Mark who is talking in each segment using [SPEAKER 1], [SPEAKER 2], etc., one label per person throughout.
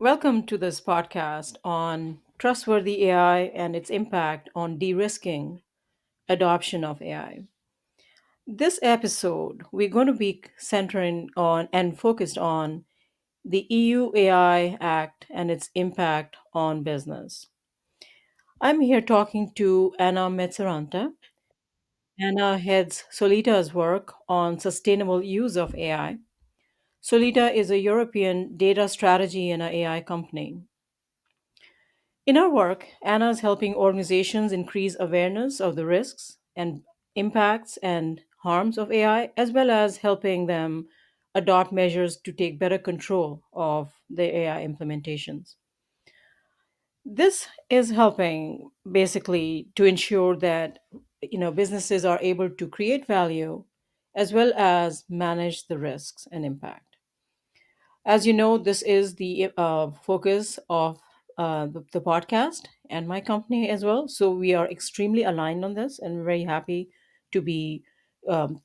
[SPEAKER 1] Welcome to this podcast on Trustworthy AI and its impact on de risking adoption of AI. This episode, we're going to be centering on and focused on the EU AI Act and its impact on business. I'm here talking to Anna Metsäranta. Anna heads Solita's work on sustainable use of AI. Solita is a European data strategy and a AI company. In our work, Anna is helping organizations increase awareness of the risks and impacts and harms of AI, as well as helping them adopt measures to take better control of their AI implementations. This is helping basically to ensure that businesses are able to create value as well as manage the risks and impact. As you know, this is the focus of the podcast and my company as well. So we are extremely aligned on this and very happy to be um,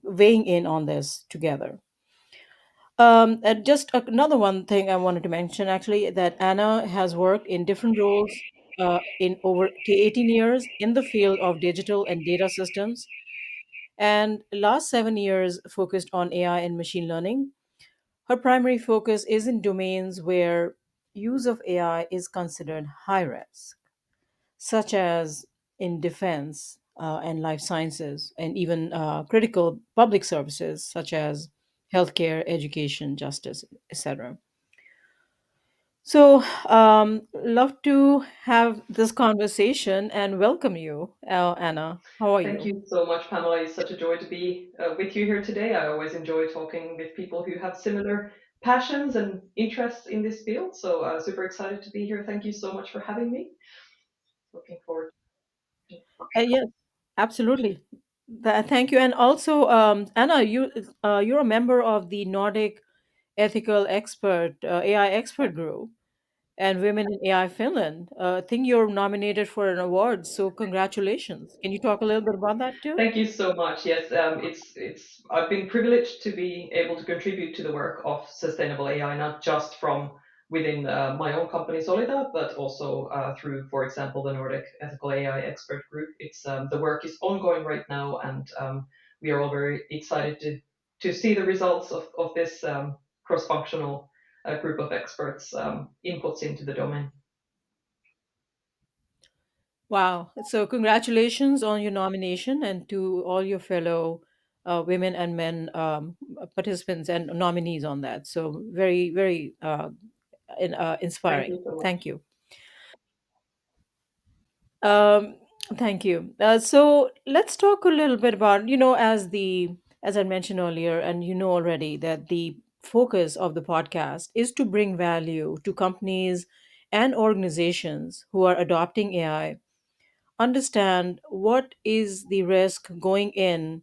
[SPEAKER 1] weighing in on this together. And just another one thing I wanted to mention actually that Anna has worked in different roles in over 18 years in the field of digital and data systems, and last 7 years focused on AI and machine learning. Her primary focus is in domains where use of AI is considered high risk, such as in defense and life sciences, and even critical public services such as healthcare, education, justice, etc. So, love to have this conversation and welcome you, Anna. How are
[SPEAKER 2] Thank
[SPEAKER 1] you?
[SPEAKER 2] you so much, Pamela. It's such a joy to be with you here today. I always enjoy talking with people who have similar passions and interests in this field. So, super excited to be here. Thank you so much for having me. Looking forward.
[SPEAKER 1] Yes, absolutely. Thank you. And also, Anna, you're a member of the Nordic Ethical Expert AI Expert Group and Women in AI Finland. I think you're nominated for an award, so congratulations. Can you talk a little bit about that too?
[SPEAKER 2] Thank you so much. Yes, it's I've been privileged to be able to contribute to the work of sustainable AI, not just from within my own company Solita, but also through, for example, the Nordic Ethical AI Expert Group. It's the work is ongoing right now, and we are all very excited to see the results of this cross-functional group of experts inputs into the domain.
[SPEAKER 1] Wow. So, congratulations on your nomination and to all your fellow women and men participants and nominees on that. So, very, very
[SPEAKER 2] Thank
[SPEAKER 1] inspiring.
[SPEAKER 2] you so much.
[SPEAKER 1] Thank you. Um, Thank you. So let's talk a little bit about, as I mentioned earlier, and you know already that the focus of the podcast is to bring value to companies and organizations who are adopting AI, understand what is the risk going in,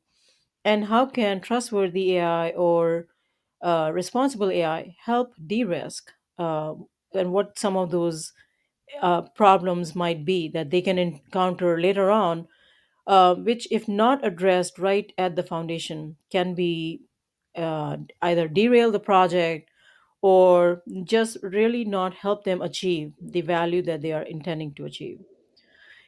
[SPEAKER 1] and how can trustworthy AI or responsible AI help de-risk, and what some of those problems might be that they can encounter later on, which, if not addressed right at the foundation, can be either derail the project or just really not help them achieve the value that they are intending to achieve.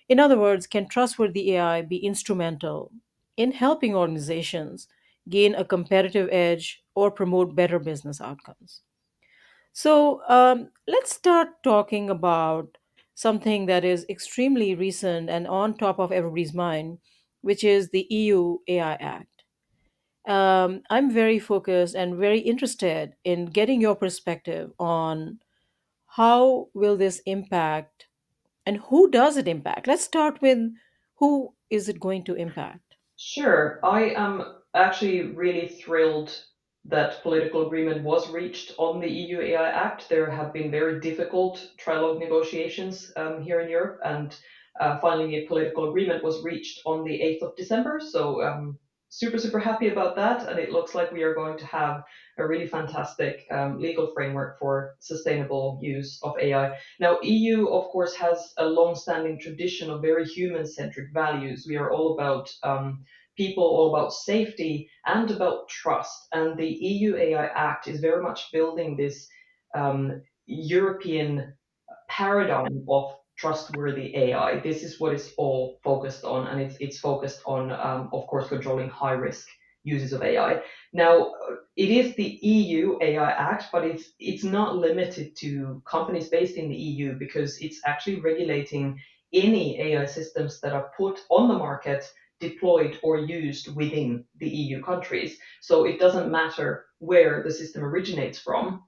[SPEAKER 1] In other words, can trustworthy AI be instrumental in helping organizations gain a competitive edge or promote better business outcomes? So let's start talking about something that is extremely recent and on top of everybody's mind, which is the EU AI Act. I'm very focused and very interested in getting your perspective on how will this impact and who does it impact. Let's start with who is it going to impact?
[SPEAKER 2] Sure. I am actually really thrilled that political agreement was reached on the EU AI Act. There have been very difficult trilogue negotiations here in Europe, and finally a political agreement was reached on the 8th of December. So super, super happy about that. And it looks like we are going to have a really fantastic legal framework for sustainable use of AI. Now, EU, of course, has a long-standing tradition of very human-centric values. We are all about people, all about safety and about trust. And the EU AI Act is very much building this European paradigm of trustworthy AI. This is what it's all focused on, and it's focused on, of course, controlling high risk uses of AI. Now, it is the EU AI Act, but it's not limited to companies based in the EU because it's actually regulating any AI systems that are put on the market, deployed or used within the EU countries. So it doesn't matter where the system originates from,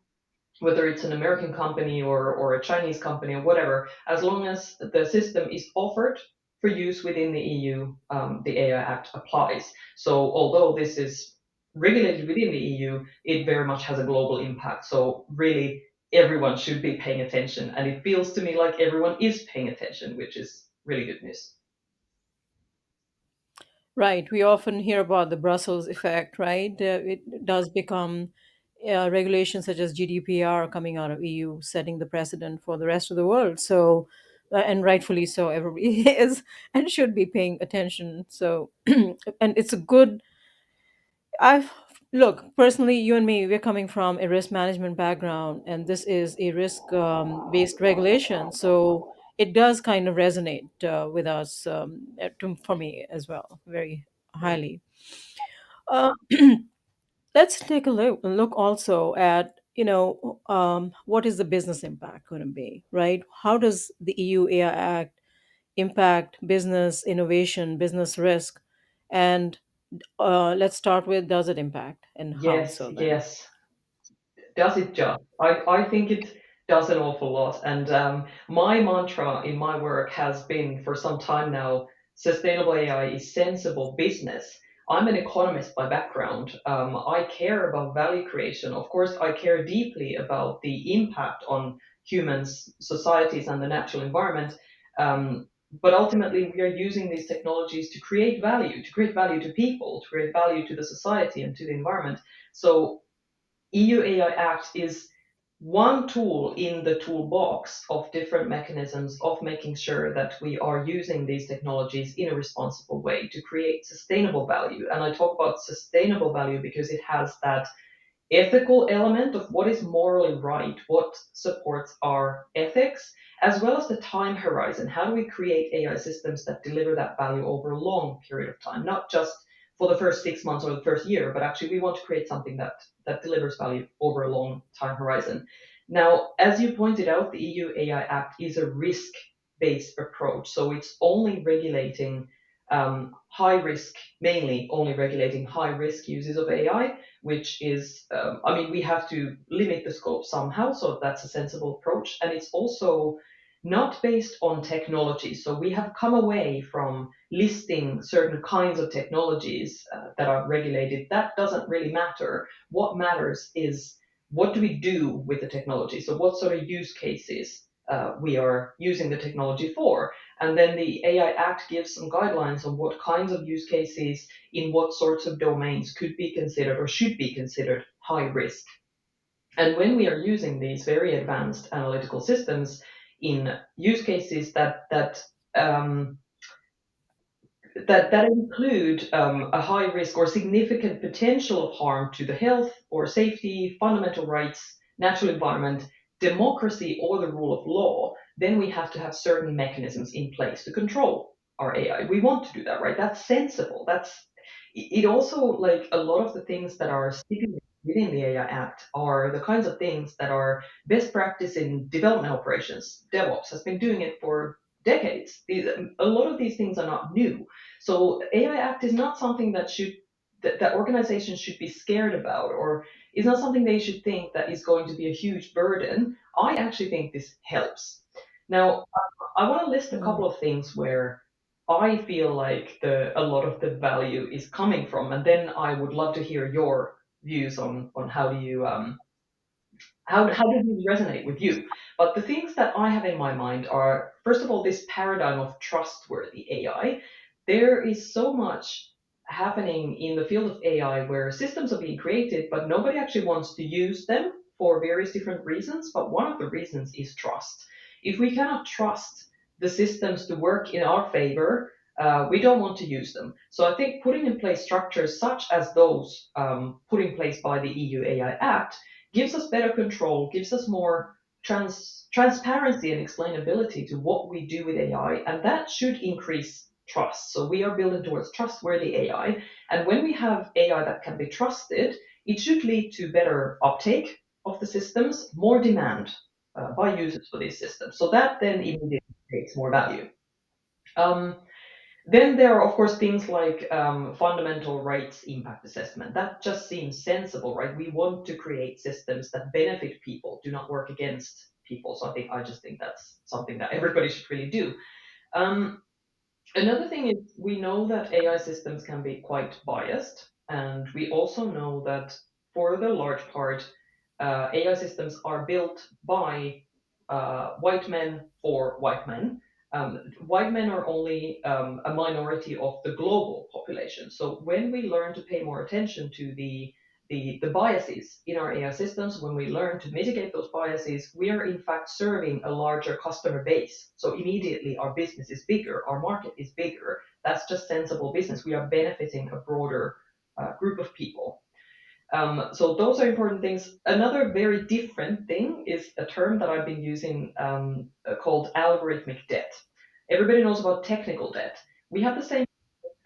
[SPEAKER 2] whether it's an American company or a Chinese company or whatever, as long as the system is offered for use within the EU, the AI Act applies. So although this is regulated within the EU, it very much has a global impact. So really, everyone should be paying attention, and it feels to me like everyone is paying attention, which is really good news.
[SPEAKER 1] Right. We often hear about the Brussels effect, right? It does become regulations such as GDPR coming out of EU, setting the precedent for the rest of the world. So, and rightfully so, everybody is and should be paying attention. So, and it's a good. I've look personally, you and me, we're coming from a risk management background, and this is a risk based regulation. So it does kind of resonate with us, for me as well, very highly. Uh, let's take a look also at what is the business impact going to be, right? How does the EU AI Act impact business innovation, business risk, and let's start with, does it impact and how
[SPEAKER 2] Yes,
[SPEAKER 1] so then?
[SPEAKER 2] yes. Does it just? I think it does an awful lot. And my mantra in my work has been for some time now, sustainable AI is sensible business. I'm an economist by background. I care about value creation. Of course, I care deeply about the impact on humans, societies, and the natural environment. But ultimately, we are using these technologies to create value to people, to create value to the society and to the environment. So EU AI Act is one tool in the toolbox of different mechanisms of making sure that we are using these technologies in a responsible way to create sustainable value. And I talk about sustainable value because it has that ethical element of what is morally right, what supports our ethics, as well as the time horizon. How do we create AI systems that deliver that value over a long period of time, not just for the first 6 months or the first year, but actually we want to create something that delivers value over a long time horizon. Now, as you pointed out, the EU AI Act is a risk-based approach, so it's only regulating high risk, mainly only regulating high risk uses of AI, which is, I mean, we have to limit the scope somehow, so that's a sensible approach. And it's also not based on technology. So we have come away from listing certain kinds of technologies that are regulated. That doesn't really matter. What matters is what do we do with the technology? So what sort of use cases we are using the technology for? And then the AI Act gives some guidelines on what kinds of use cases in what sorts of domains could be considered or should be considered high risk. And when we are using these very advanced analytical systems in use cases that include a high risk or significant potential of harm to the health or safety, fundamental rights, natural environment, democracy, or the rule of law, then we have to have certain mechanisms in place to control our AI. We want to do that, right? That's sensible. That's it. Also, like a lot of the things that are stipulated within the AI Act are the kinds of things that are best practice in development operations. DevOps has been doing it for decades. A lot of these things are not new, so AI Act is not something that organizations should be scared about, or is not something they should think that is going to be a huge burden. I actually think this helps. Now, I want to list a
[SPEAKER 1] Hmm.
[SPEAKER 2] couple of things where I feel like a lot of the value is coming from, and then I would love to hear your views on how do these resonate with you? But the things that I have in my mind are, first of all, this paradigm of trustworthy AI. There is so much happening in the field of AI where systems are being created, but nobody actually wants to use them for various different reasons. But one of the reasons is trust. If we cannot trust the systems to work in our favor, we don't want to use them. So I think putting in place structures such as those put in place by the EU AI Act gives us better control, gives us more. transparency and explainability to what we do with AI, and that should increase trust. So we are building towards trustworthy AI, and when we have AI that can be trusted, it should lead to better uptake of the systems, more demand by users for these systems. So that then immediately creates more value. Um, then there are, of course, things like fundamental rights impact assessment. That just seems sensible, right? We want to create systems that benefit people, do not work against people. So I just think that's something that everybody should really do. Um, Another thing is we know that AI systems can be quite biased, and we also know that for the large part, AI systems are built by white men for white men. White men are only a minority of the global population. So when we learn to pay more attention to the biases in our AI systems, when we learn to mitigate those biases, we are in fact serving a larger customer base. So immediately our business is bigger, our market is bigger. That's just sensible business. We are benefiting a broader group of people. So those are important things. Another very different thing is a term that I've been using called algorithmic debt. Everybody knows about technical debt. We have the same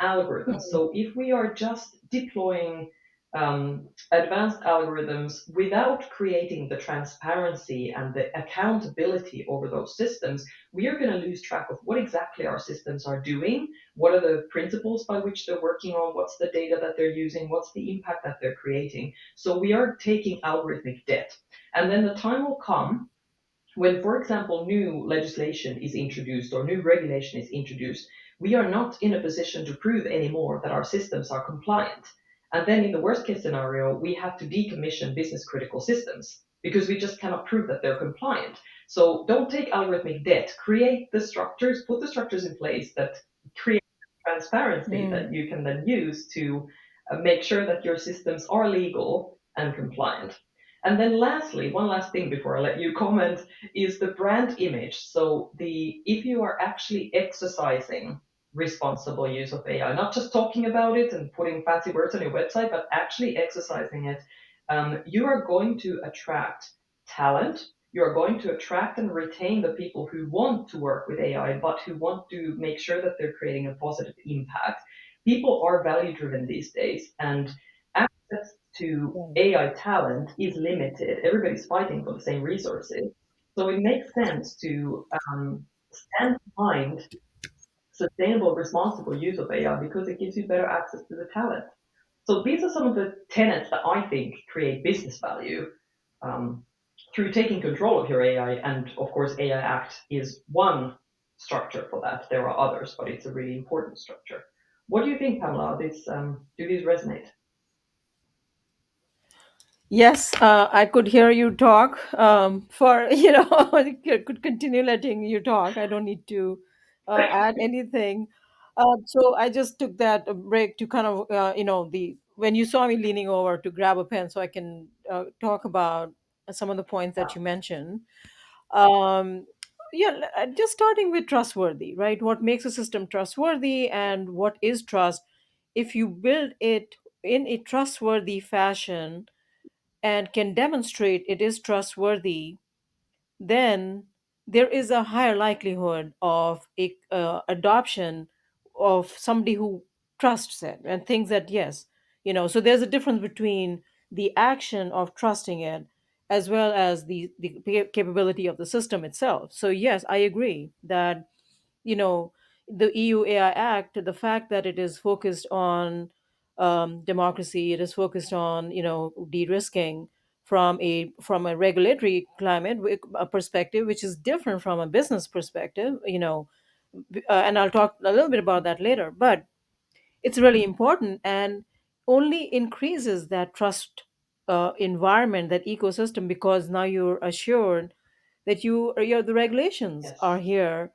[SPEAKER 2] algorithms.
[SPEAKER 1] Mm.
[SPEAKER 2] So if we are just deploying advanced algorithms without creating the transparency and the accountability over those systems, we are going to lose track of what exactly our systems are doing, what are the principles by which they're working on, what's the data that they're using, what's the impact that they're creating. So we are taking algorithmic debt. And then the time will come when, for example, new legislation is introduced or new regulation is introduced, we are not in a position to prove anymore that our systems are compliant. And then, in the worst case scenario, we have to decommission business critical systems because we just cannot prove that they're compliant. So, don't take algorithmic debt, create the structures, put the structures in place that create transparency
[SPEAKER 1] Mm.
[SPEAKER 2] that you can then use to make sure that your systems are legal and compliant. And then lastly, one last thing before I let you comment is the brand image. So the if you are actually exercising responsible use of AI, not just talking about it and putting fancy words on your website, but actually exercising it, you are going to attract talent. You are going to attract and retain the people who want to work with AI, but who want to make sure that they're creating a positive impact. People are value driven these days, and access to
[SPEAKER 1] Right.
[SPEAKER 2] AI talent is limited. Everybody's fighting for the same resources. So it makes sense to stand behind sustainable, responsible use of AI because it gives you better access to the talent. So these are some of the tenets that I think create business value um, through taking control of your AI. And of course, AI Act is one structure for that. There are others, but it's a really important structure. What do you think, Pamela? Do these resonate?
[SPEAKER 1] Yes, I could hear you talk. For I could continue letting you talk. I don't need to add anything. So I just took that break to kind of the when you saw me leaning over to grab a pen so I can talk about some of the points that you mentioned. Um, just starting with trustworthy, right? What makes a system trustworthy and what is trust? If you build it in a trustworthy fashion and can demonstrate it is trustworthy, then there is a higher likelihood of a adoption of somebody who trusts it and thinks that yes, so there's a difference between the action of trusting it as well as the capability of the system itself. So yes, I agree that you know the EU AI Act, the fact that it is focused on democracy, it is focused on de-risking from a regulatory climate a perspective, which is different from a business perspective. And I'll talk a little bit about that later. But it's really important and only increases that trust environment, that ecosystem, because now you're assured that the regulations are
[SPEAKER 2] Yes.
[SPEAKER 1] here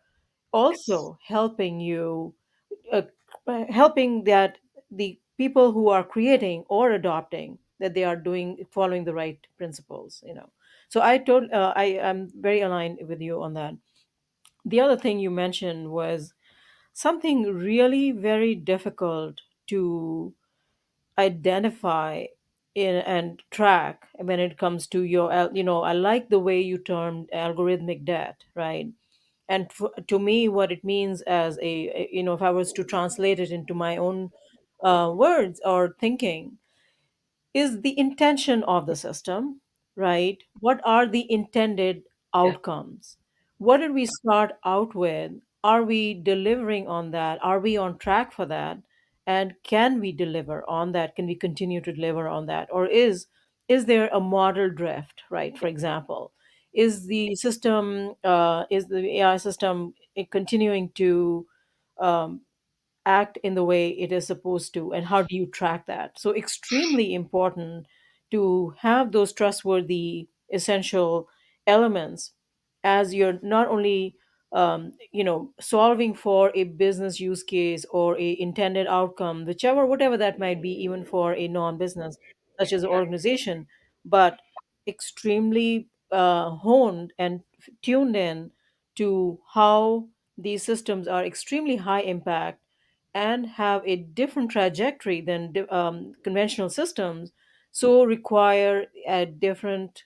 [SPEAKER 1] also helping you, uh, helping that the people who are creating or adopting, that they are doing following the right principles. So I am very aligned with you on that. The other thing you mentioned was something really very difficult to identify and track when it comes to your I like the way you termed algorithmic debt, right? And to me what it means as if I was to translate it into my own words or thinking, is the intention of the system, right? What are the intended
[SPEAKER 2] Yeah,
[SPEAKER 1] outcomes? What did we start out with? Are we delivering on that? Are we on track for that? And can we deliver on that? Can we continue to deliver on that? Or is there a model drift, right? For example, is the AI system continuing to um, act in the way it is supposed to, and how do you track that? So extremely important to have those trustworthy essential elements as you're not only solving for a business use case or a intended outcome, whichever whatever that might be, even for a non-business such as an organization, but extremely honed and tuned in to how these systems are extremely high impact and have a different trajectory than conventional systems, so require a different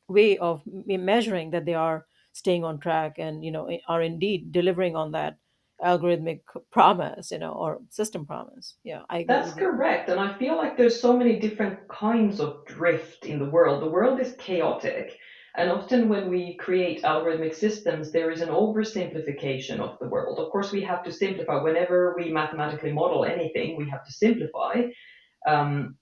[SPEAKER 1] way of measuring that they are staying on track and are indeed delivering on that algorithmic promise, or system promise. Yeah, I agree
[SPEAKER 2] that's
[SPEAKER 1] with you.
[SPEAKER 2] correct. And I feel like there's so many different kinds of drift in the world. The world is chaotic. And often when we create algorithmic systems, there is an oversimplification of the world. Of course, we have to simplify. Whenever we mathematically model anything, we have to simplify. Um,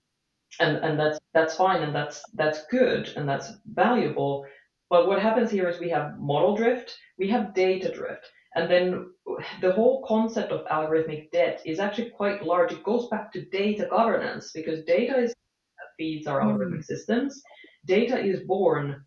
[SPEAKER 2] and that's fine, and that's good, and that's valuable. But what happens here is we have model drift, we have data drift, and then the whole concept of algorithmic debt is actually quite large. It goes back to data governance, because data is that feeds our algorithmic
[SPEAKER 1] Mm.
[SPEAKER 2] systems. Data is born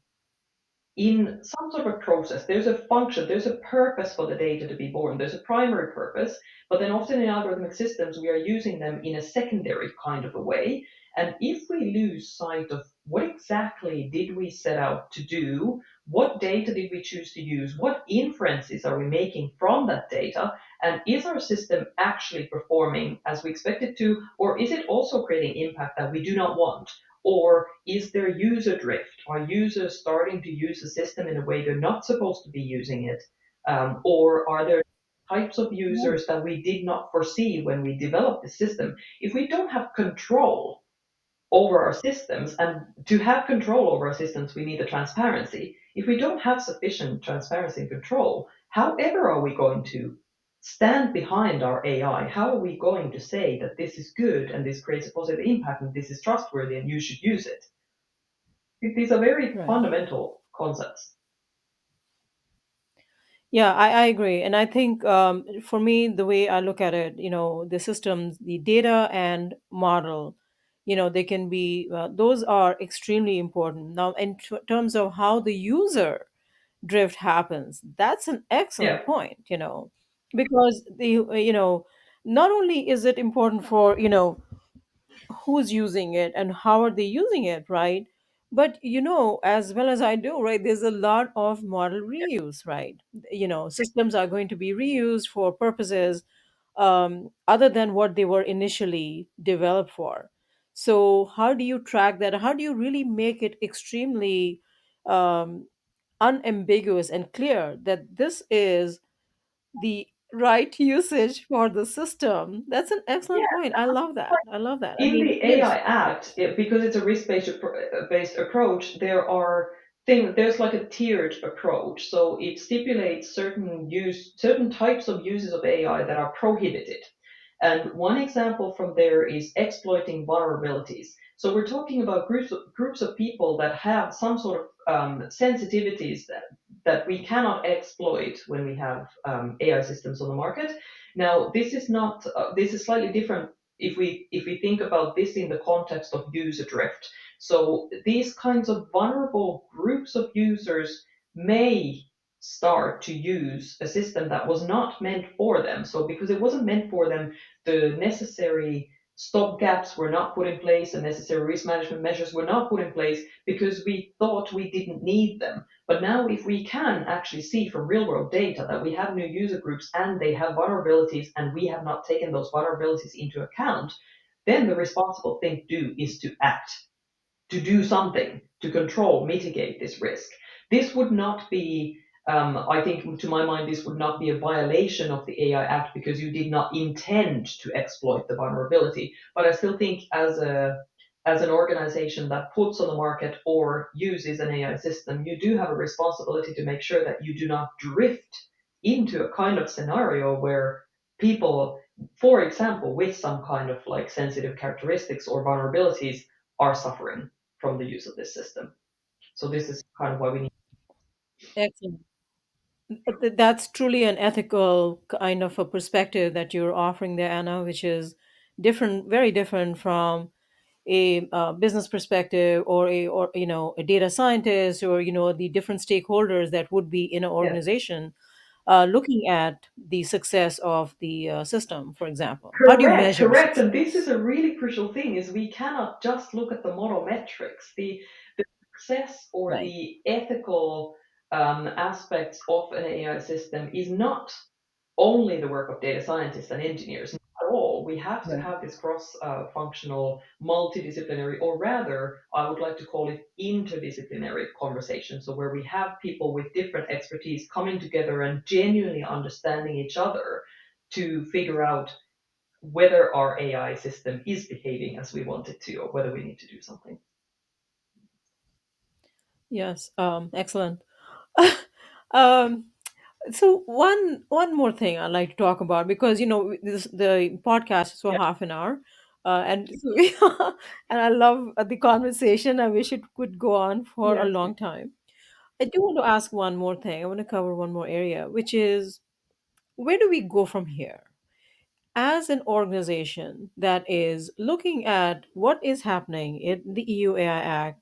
[SPEAKER 2] in some sort of a process. There's a function, there's a purpose for the data to be born. There's a primary purpose, but then often in algorithmic systems, we are using them in a secondary kind of a way. And if we lose sight of what exactly did we set out to do, what data did we choose to use, what inferences are we making from that data, and is our system actually performing as we expect it to, or is it also creating impact that we do not want? Or is there user drift? Are users starting to use the system in a way they're not supposed to be using it? Or are there types of
[SPEAKER 1] Right.
[SPEAKER 2] users that we did not foresee when we developed the system? If we don't have control over our systems, and to have control over our systems, we need the transparency. If we don't have sufficient transparency and control, however are we going to stand behind our AI? How are we going to say that this is good and this creates a positive impact and this is trustworthy and you should use it? These are very
[SPEAKER 1] Right.
[SPEAKER 2] fundamental concepts.
[SPEAKER 1] Yeah, I agree. And I think for me, the way I look at it, the systems, the data and model, they can be, those are extremely important. Now, in terms of how the user drift happens, that's an
[SPEAKER 2] Yeah,
[SPEAKER 1] excellent point, because not only is it important for, who's using it and how are they using it, right? But as well as I do, right, there's a lot of model reuse, right? Systems are going to be reused for purposes other than what they were initially developed for. So how do you track that? How do you really make it extremely um, unambiguous and clear that this is the right usage for the system? That's an excellent point. I love that. I love that. I
[SPEAKER 2] in
[SPEAKER 1] mean,
[SPEAKER 2] the AI
[SPEAKER 1] yes.
[SPEAKER 2] Act, because it's a risk-based approach, there's like a tiered approach. So it stipulates certain types of uses of AI that are prohibited. And one example from there is exploiting vulnerabilities. So we're talking about groups of people that have some sort of sensitivities that we cannot exploit when we have AI systems on the market. Now, this is slightly different if we think about this in the context of user drift. So these kinds of vulnerable groups of users may start to use a system that was not meant for them. So because it wasn't meant for them, the necessary stop gaps were not put in place, the necessary risk management measures were not put in place because we thought we didn't need them. But now, if we can actually see from real world data that we have new user groups and they have vulnerabilities and we have not taken those vulnerabilities into account, then the responsible thing to do is to act, to do something to control, mitigate this risk. This would not be, I think, to my mind, this would not be a violation of the AI Act because you did not intend to exploit the vulnerability. But I still think, as an organization that puts on the market or uses an AI system, you do have a responsibility to make sure that you do not drift into a kind of scenario where people, for example, with some kind of like sensitive characteristics or vulnerabilities, are suffering from the use of this system. So this is kind of why we need.
[SPEAKER 1] Excellent. That's truly an ethical kind of a perspective that you're offering there, Anna, which is different, very different from a business perspective, or a data scientist, or the different stakeholders that would be in an
[SPEAKER 2] Yes,
[SPEAKER 1] organization looking at the success of the system, for example. How do you
[SPEAKER 2] correct,
[SPEAKER 1] measure
[SPEAKER 2] correct. And this is
[SPEAKER 1] success?
[SPEAKER 2] a really crucial thing: is we cannot just look at the model metrics. The success or
[SPEAKER 1] Right.
[SPEAKER 2] the ethical aspects of an AI system is not only the work of data scientists and engineers. Not at all. We have to
[SPEAKER 1] Right.
[SPEAKER 2] have this cross-functional, multidisciplinary, or rather, I would like to call it interdisciplinary conversation. So where we have people with different expertise coming together and genuinely understanding each other to figure out whether our AI system is behaving as we want it to, or whether we need to do something.
[SPEAKER 1] Yes. Excellent. um, So one more thing I'd like to talk about, because the podcast is for
[SPEAKER 2] Yeah,
[SPEAKER 1] half an hour, and and I love the conversation. I wish it could go on for a
[SPEAKER 2] yeah.
[SPEAKER 1] long time. I do want to ask one more thing. I want to cover one more area, which is, where do we go from here as an organization that is looking at what is happening in the EU AI Act,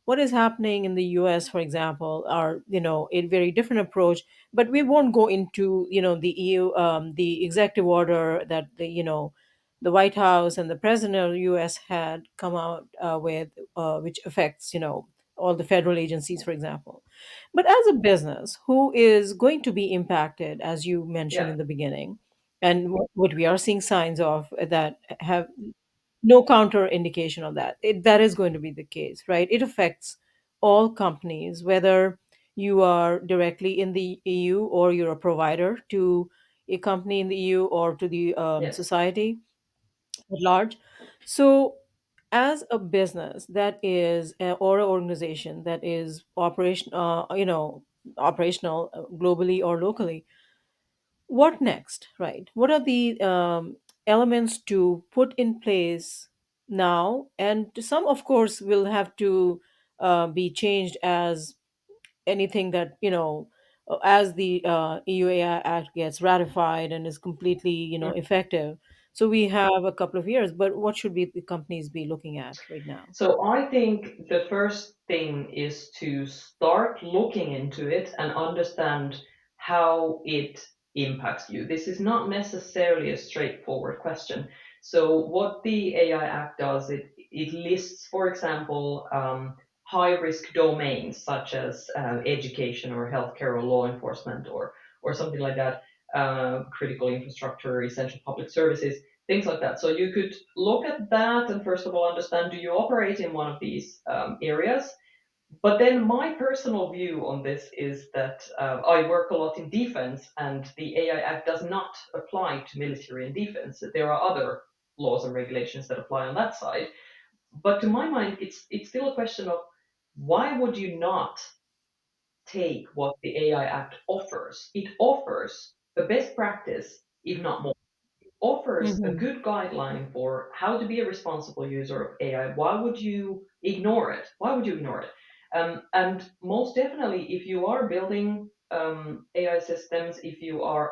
[SPEAKER 1] what is happening in the US, for example, are a very different approach. But we won't go into the EU, the executive order that the White House and the president of the US had come out with, which affects all the federal agencies, for example. But as a business who is going to be impacted, as you mentioned
[SPEAKER 2] Yeah.
[SPEAKER 1] in the beginning, and what we are seeing signs of that have no counter indication of that. That is going to be the case, right? It affects all companies, whether you are directly in the EU or you're a provider to a company in the EU or to the
[SPEAKER 2] Yes.
[SPEAKER 1] society at large. So, as a business that is, or an organization that is operational globally or locally, what next, right? What are the elements to put in place now? And some, of course, will have to be changed as anything that as the EUAI Act gets ratified and is completely effective. So we have a couple of years, but what should the companies be looking at right now?
[SPEAKER 2] So I think the first thing is to start looking into it and understand how it impacts you. This is not necessarily a straightforward question. So what the AI Act does, it lists, for example, high risk domains such as education or healthcare or law enforcement or something like that, critical infrastructure, essential public services, things like that. So you could look at that and first of all understand, do you operate in one of these areas? But then my personal view on this is that I work a lot in defense, and the AI Act does not apply to military and defense. There are other laws and regulations that apply on that side. But to my mind, it's still a question of why would you not take what the AI Act offers? It offers the best practice, if not more, offers a
[SPEAKER 1] Hmm.
[SPEAKER 2] good guideline for how to be a responsible user of AI. Why would you ignore it? Why would you ignore it? And most definitely, if you are building AI systems, if you are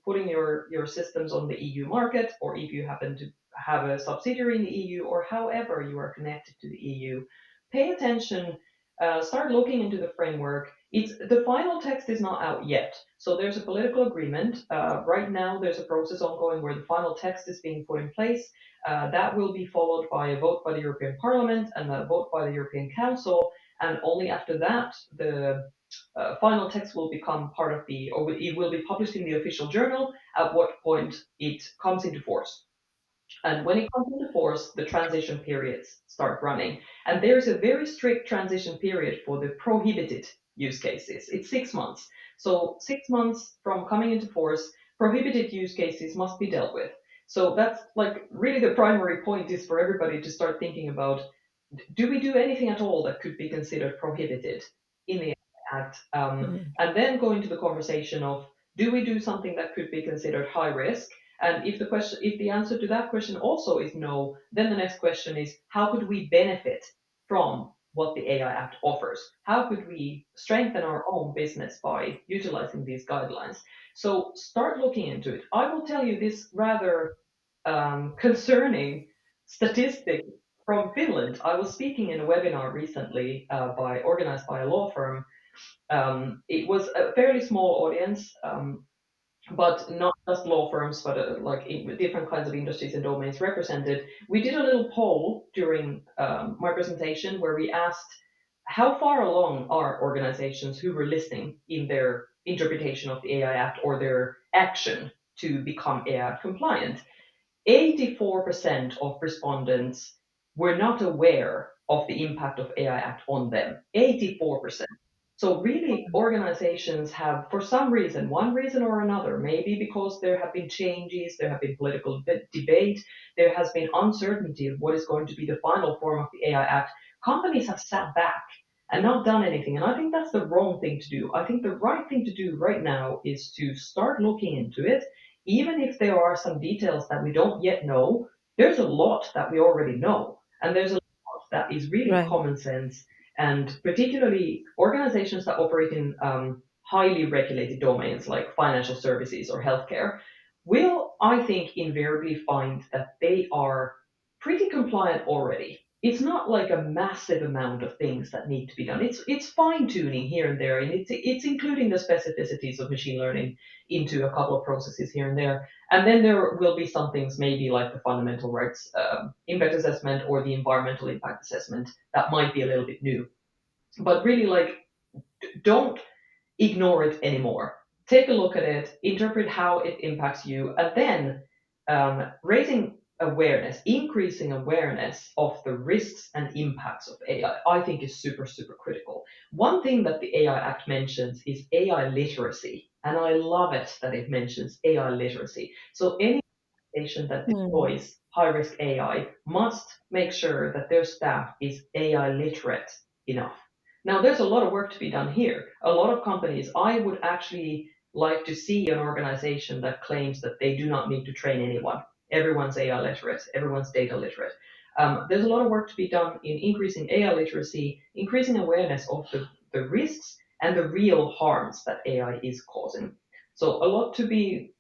[SPEAKER 2] putting your systems on the EU market, or if you happen to have a subsidiary in the EU, or however you are connected to the EU, pay attention. Start looking into the framework. The final text is not out yet, so there's a political agreement. Right now, there's a process ongoing where the final text is being put in place. That will be followed by a vote by the European Parliament and a vote by the European Council. And only after that, the final text will become part of or it will be published in the official journal, at what point it comes into force. And when it comes into force, the transition periods start running. And there's a very strict transition period for the prohibited use cases. It's 6 months. So 6 months from coming into force, prohibited use cases must be dealt with. So that's like really the primary point is for everybody to start thinking about, do we do anything at all that could be considered prohibited in the Act?
[SPEAKER 1] Mm.
[SPEAKER 2] And then go into the conversation of, do we do something that could be considered high risk? And if the answer to that question also is no, then the next question is, how could we benefit from what the AI Act offers? How could we strengthen our own business by utilizing these guidelines? So start looking into it. I will tell you this rather concerning statistic from Finland. I was speaking in a webinar recently organized by a law firm. It was a fairly small audience, but not just law firms, but like different kinds of industries and domains represented. We did a little poll during my presentation where we asked how far along are organizations who were listening in their interpretation of the AI Act or their action to become AI compliant. 84% of respondents were not aware of the impact of AI Act on them. 84%. So really, organizations have, for some reason, one reason or another, maybe because there have been changes, there have been political debate, there has been uncertainty of what is going to be the final form of the AI Act, companies have sat back and not done anything. And I think that's the wrong thing to do. I think the right thing to do right now is to start looking into it, even if there are some details that we don't yet know. There's a lot that we already know, and there's a lot that is really
[SPEAKER 1] Right.
[SPEAKER 2] common sense, and particularly organizations that operate in highly regulated domains like financial services or healthcare will, I think, invariably find that they are pretty compliant already. It's not like a massive amount of things that need to be done. It's fine tuning here and there, and it's including the specificities of machine learning into a couple of processes here and there. And then there will be some things, maybe like the fundamental rights impact assessment or the environmental impact assessment, that might be a little bit new. But really, like, don't ignore it anymore. Take a look at it, interpret how it impacts you, and then raising awareness, increasing awareness of the risks and impacts of AI, I think is super, super critical. One thing that the AI Act mentions is AI literacy, and I love it that it mentions AI literacy. So any organization that
[SPEAKER 1] Mm.
[SPEAKER 2] deploys high risk AI must make sure that their staff is AI literate enough. Now, there's a lot of work to be done here. A lot of companies, I would actually like to see an organization that claims that they do not need to train anyone. Everyone's AI literate, everyone's data literate. There's a lot of work to be done in increasing AI literacy, increasing awareness of the risks and the real harms that AI is causing. So a lot to be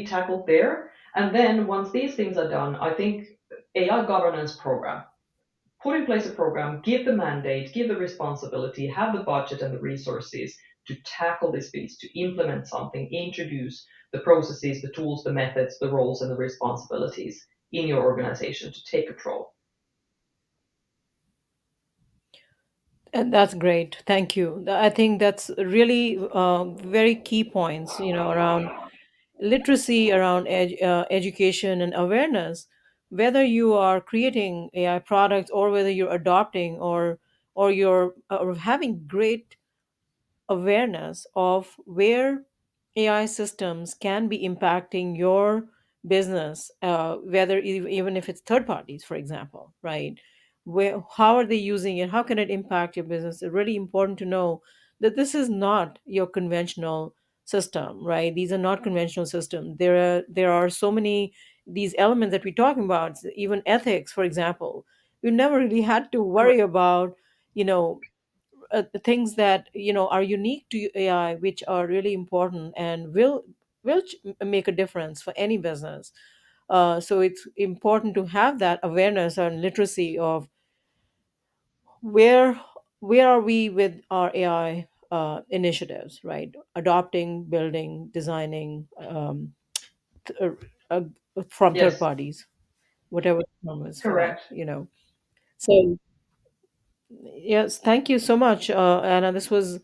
[SPEAKER 2] tackled there. And then once these things are done, I think AI governance program. Put in place a program, give the mandate, give the responsibility, have the budget and the resources to tackle this piece, to implement something, introduce the processes, the tools, the methods, the roles, and the responsibilities in your organization to take control.
[SPEAKER 1] And that's great. Thank you. I think that's really very key points, around literacy, around education and awareness. Whether you are creating AI products or whether you're adopting or you're having great awareness of where AI systems can be impacting your business, whether even if it's third parties, for example, right? Where how are they using it? How can it impact your business? It's really important to know that this is not your conventional system, right? These are not conventional systems. There are so many these elements that we're talking about, even ethics, for example. You never really had to worry about, you know things that are unique to AI, which are really important and will make a difference for any business. So it's important to have that awareness and literacy of where where are we with our AI initiatives, right? Adopting, building, designing, th- uh, from third
[SPEAKER 2] Yes,
[SPEAKER 1] parties, whatever the term is for that.
[SPEAKER 2] correct.
[SPEAKER 1] So yes, thank you so much, Anna. This was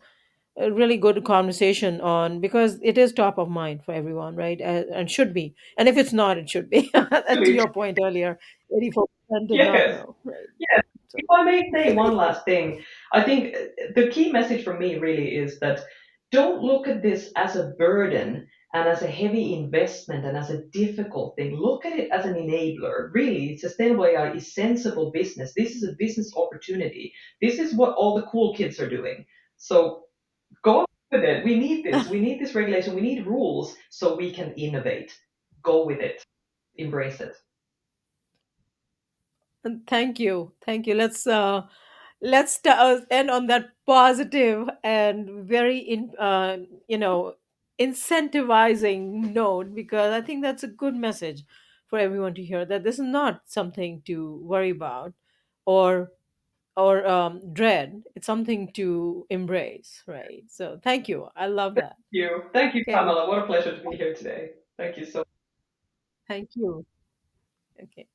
[SPEAKER 1] a really good conversation on, because it is top of mind for everyone, right? And should be. And if it's not, it should be. And to
[SPEAKER 2] Really.
[SPEAKER 1] your point earlier, 84% did not
[SPEAKER 2] Yes.
[SPEAKER 1] know, right?
[SPEAKER 2] Yes.
[SPEAKER 1] So,
[SPEAKER 2] If I may say one last thing, I think the key message for me really is that don't look at this as a burden and as a heavy investment and as a difficult thing. Look at it as an enabler. Really, sustainable AI is sensible business. This is a business opportunity. This is what all the cool kids are doing. So go with it. We need this. We need this regulation. We need rules so we can innovate. Go with it. Embrace it.
[SPEAKER 1] and thank you. Thank you. Let's end on that positive and very you know incentivizing note, because I think that's a good message for everyone to hear, that this is not something to worry about or dread. It's something to embrace, right? So thank you. I love that.
[SPEAKER 2] You. Thank you,
[SPEAKER 1] Okay.
[SPEAKER 2] Pamela. What a pleasure to be here today. Thank you so
[SPEAKER 1] Thank you. Okay.